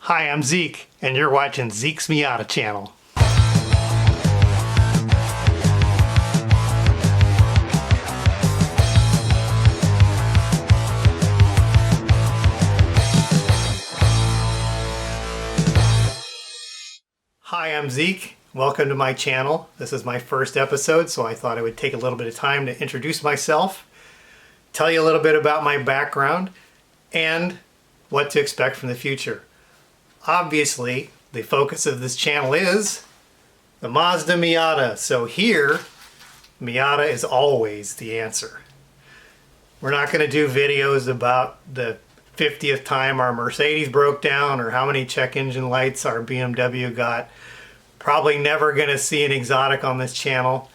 Hi, I'm Zeke, and you're watching Zeke's Miata channel. Hi, I'm Zeke. Welcome to my channel. This is my first episode, so I thought I would take a little bit of time to introduce myself, tell you a little bit about my background, and what to expect from the future. Obviously, the focus of this channel is the Mazda Miata. So here, Miata is always the answer. We're not going to do videos about the 50th time our Mercedes broke down or how many check engine lights our BMW got. Probably never going to see an exotic on this channel.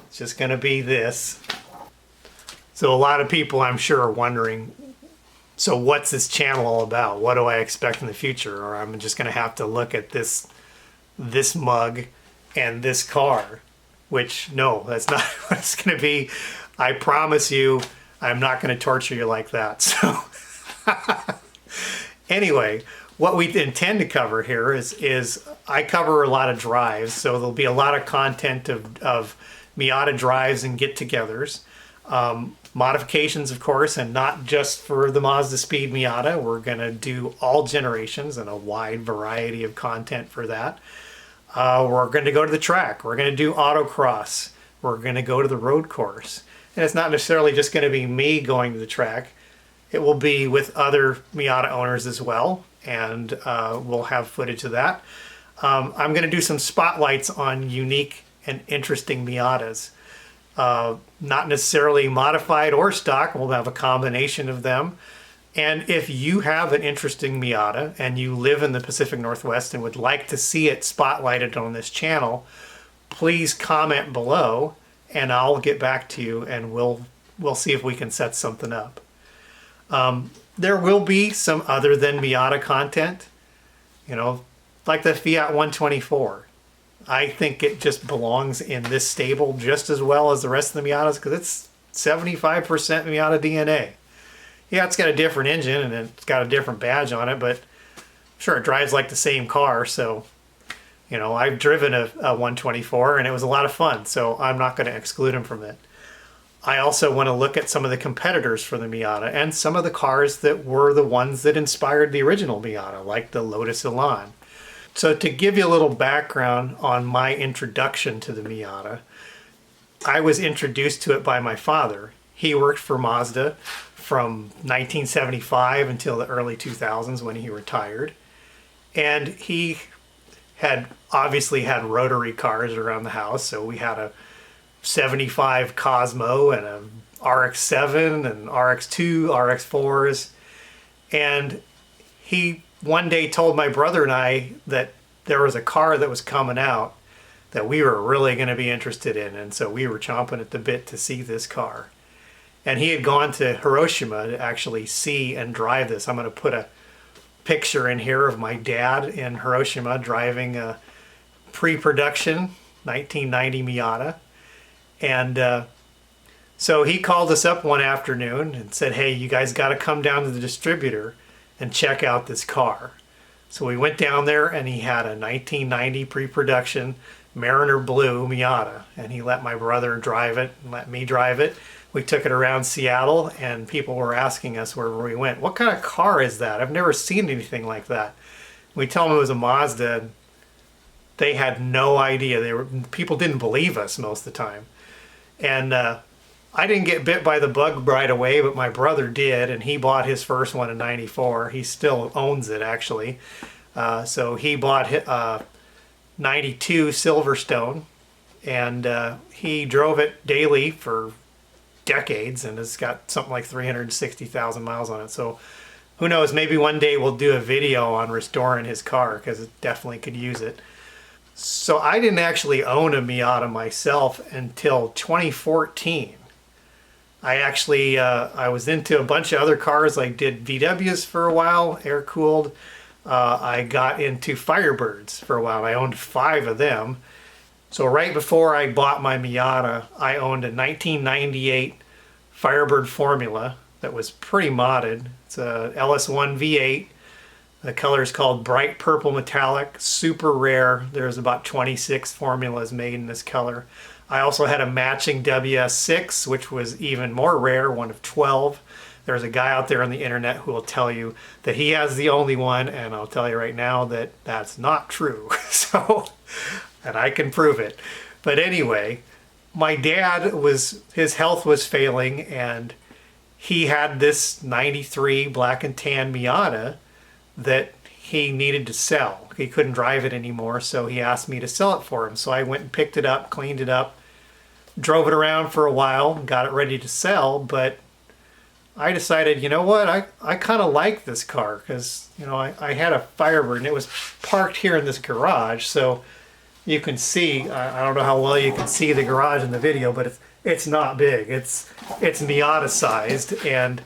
It's just going to be this. So a lot of people, I'm sure, are wondering, so what's this channel all about? What do I expect in the future? Or I'm just going to have to look at this mug and this car, which no, that's not what it's going to be. I promise you, I'm not going to torture you like that. So anyway, what we intend to cover here is I cover a lot of drives, so there'll be a lot of content of Miata drives and get-togethers. Modifications, of course, and not just for the Mazda Speed Miata. We're going to do all generations and a wide variety of content for that. We're going to go to the track. We're going to do autocross. We're going to go to the road course. And it's not necessarily just going to be me going to the track. It will be with other Miata owners as well, and we'll have footage of that. I'm going to do some spotlights on unique and interesting Miatas. Not necessarily modified or stock. We'll have a combination of them. And if you have an interesting Miata and you live in the Pacific Northwest and would like to see it spotlighted on this channel, please comment below and I'll get back to you and we'll see if we can set something up. There will be some other than Miata content, you know, like the Fiat 124. I think it just belongs in this stable just as well as the rest of the Miatas because it's 75% Miata DNA. Yeah, it's got a different engine and it's got a different badge on it, but sure, it drives like the same car. So, you know, I've driven a 124 and it was a lot of fun, so I'm not going to exclude them from it. I also want to look at some of the competitors for the Miata and some of the cars that were the ones that inspired the original Miata, like the Lotus Elan. So to give you a little background on my introduction to the Miata, I was introduced to it by my father. He worked for Mazda from 1975 until the early 2000s when he retired. And he had obviously had rotary cars around the house. So we had a 75 Cosmo and a RX-7 and RX-2, RX-4s. And he one day told my brother and I that there was a car that was coming out that we were really going to be interested in. And so we were chomping at the bit to see this car. And he had gone to Hiroshima to actually see and drive this. I'm going to put a picture in here of my dad in Hiroshima driving a pre-production 1990 Miata. And so he called us up one afternoon and said, hey, you guys got to come down to the distributor and check out this car. So we went down there and he had a 1990 pre-production Mariner Blue Miata, and he let my brother drive it and let me drive it. We took it around Seattle and people were asking us wherever we went, what kind of car is that? I've never seen anything like that. We tell them it was a Mazda, and they had no idea. People didn't believe us most of the time. And I didn't get bit by the bug right away, but my brother did, and he bought his first one in '94. He still owns it, actually. So he bought 92 Silverstone, and he drove it daily for decades, and it's got something like 360,000 miles on it. So who knows, maybe one day we'll do a video on restoring his car, because it definitely could use it. So I didn't actually own a Miata myself until 2014. I actually, I was into a bunch of other cars. I did VWs for a while, air-cooled. I got into Firebirds for a while. I owned 5 of them. So right before I bought my Miata, I owned a 1998 Firebird Formula that was pretty modded. It's a LS1 V8 The color is called Bright Purple Metallic, super rare. There's about 26 formulas made in this color. I also had a matching WS6, which was even more rare, one of 12. There's a guy out there on the internet who will tell you that he has the only one, and I'll tell you right now that that's not true. So, and I can prove it. But anyway, my dad his health was failing, and he had this 93 black and tan Miata that he needed to sell. He couldn't drive it anymore, so he asked me to sell it for him. So I went and picked it up, cleaned it up, drove it around for a while, got it ready to sell, but I decided, you know what, I kind of like this car because, you know, I had a Firebird and it was parked here in this garage, so you can see, I don't know how well you can see the garage in the video, but it's not big. It's Miata sized, and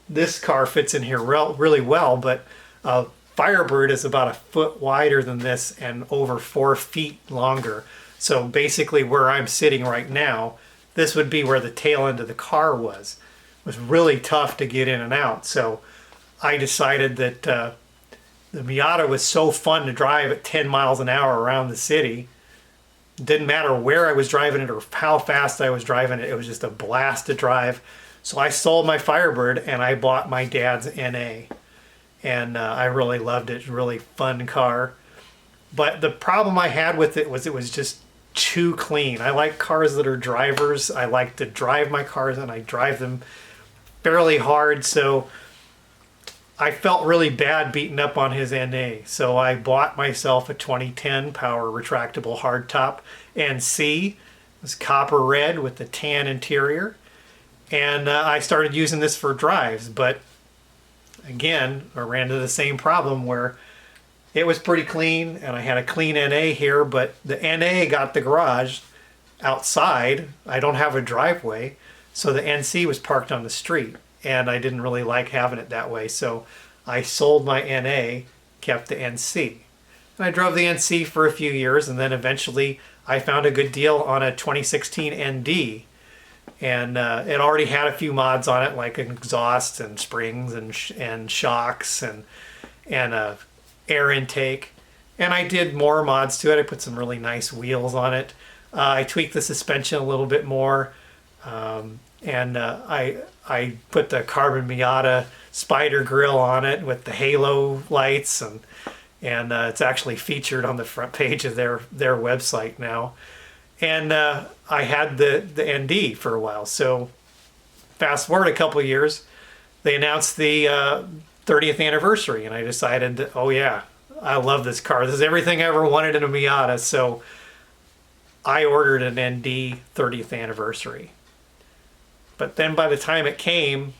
this car fits in here really well, but Firebird is about a foot wider than this and over 4 feet longer. So basically where I'm sitting right now, this would be where the tail end of the car was. It was really tough to get in and out. So I decided that the Miata was so fun to drive at 10 miles an hour around the city. Didn't matter where I was driving it or how fast I was driving it. It was just a blast to drive. So I sold my Firebird and I bought my dad's NA. And I really loved it. Really fun car. But the problem I had with it was just too clean. I like cars that are drivers. I like to drive my cars, and I drive them fairly hard. So I felt really bad beating up on his NA. So I bought myself a 2010 Power Retractable Hardtop NC. It was copper red with the tan interior. And I started using this for drives. But again, I ran into the same problem where it was pretty clean, and I had a clean NA here, but the NA got the garage outside. I don't have a driveway, so the NC was parked on the street, and I didn't really like having it that way, so I sold my NA, kept the NC. And I drove the NC for a few years, and then eventually I found a good deal on a 2016 ND, and it already had a few mods on it, like an exhaust and springs and shocks and air intake, and I did more mods to it. I put some really nice wheels on it. I tweaked the suspension a little bit more, and I put the carbon Miata spider grill on it with the halo lights, and it's actually featured on the front page of their website now. And I had the ND for a while. So fast forward a couple of years, they announced the 30th anniversary, and I decided that, oh yeah, I love this car. This is everything I ever wanted in a Miata. So I ordered an ND 30th anniversary. But then by the time it came,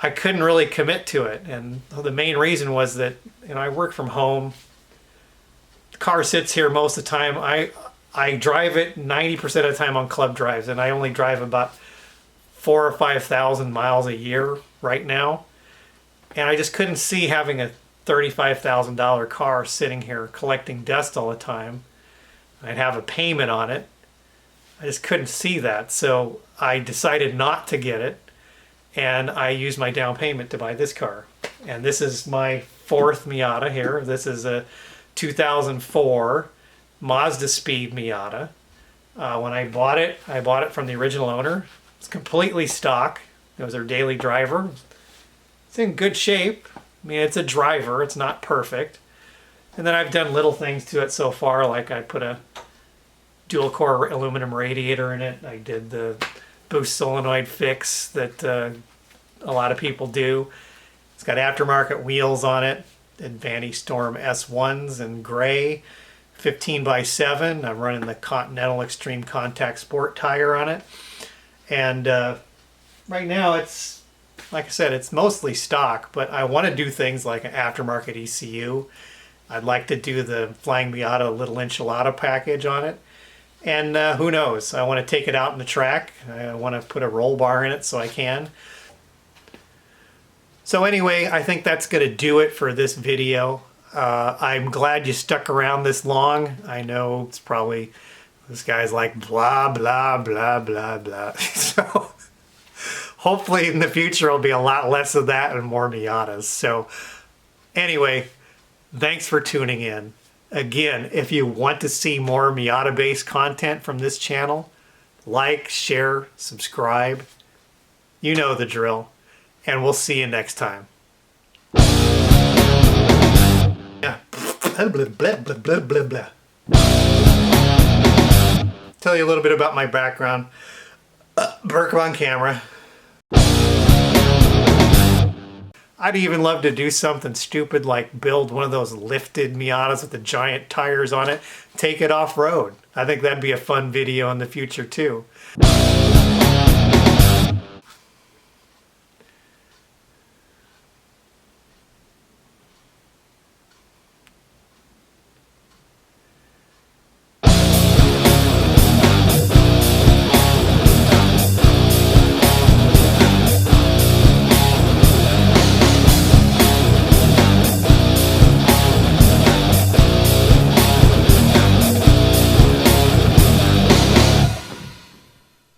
I couldn't really commit to it. And the main reason was that, you know, I work from home. The car sits here most of the time. I drive it 90% of the time on club drives, and I only drive about 4,000 or 5,000 miles a year right now. And I just couldn't see having a $35,000 car sitting here collecting dust all the time. I'd have a payment on it. I just couldn't see that. So I decided not to get it. And I used my down payment to buy this car. And this is my fourth Miata here. This is a 2004 Mazda Speed Miata. When I bought it from the original owner. It's completely stock. It was their daily driver. It's in good shape. I mean, it's a driver. It's not perfect. And then I've done little things to it so far, like I put a dual core aluminum radiator in it. I did the boost solenoid fix that a lot of people do. It's got aftermarket wheels on it, Advantage Storm S1s in gray, 15x7. I'm running the Continental Extreme Contact Sport tire on it. And right now it's, like I said, it's mostly stock, but I want to do things like an aftermarket ECU. I'd like to do the Flying Miata Little Enchilada package on it. And who knows, I want to take it out in the track. I want to put a roll bar in it so I can. So anyway, I think that's going to do it for this video. I'm glad you stuck around this long. I know it's probably, this guy's like blah, blah, blah, blah, blah. So hopefully in the future it'll be a lot less of that and more Miatas. So anyway, thanks for tuning in. Again, if you want to see more Miata-based content from this channel, like, share, subscribe. You know the drill. And we'll see you next time. Yeah. Blah, blah, blah, blah, blah, blah. Tell you a little bit about my background. Berkham on camera. I'd even love to do something stupid like build one of those lifted Miatas with the giant tires on it, take it off-road. I think that'd be a fun video in the future too.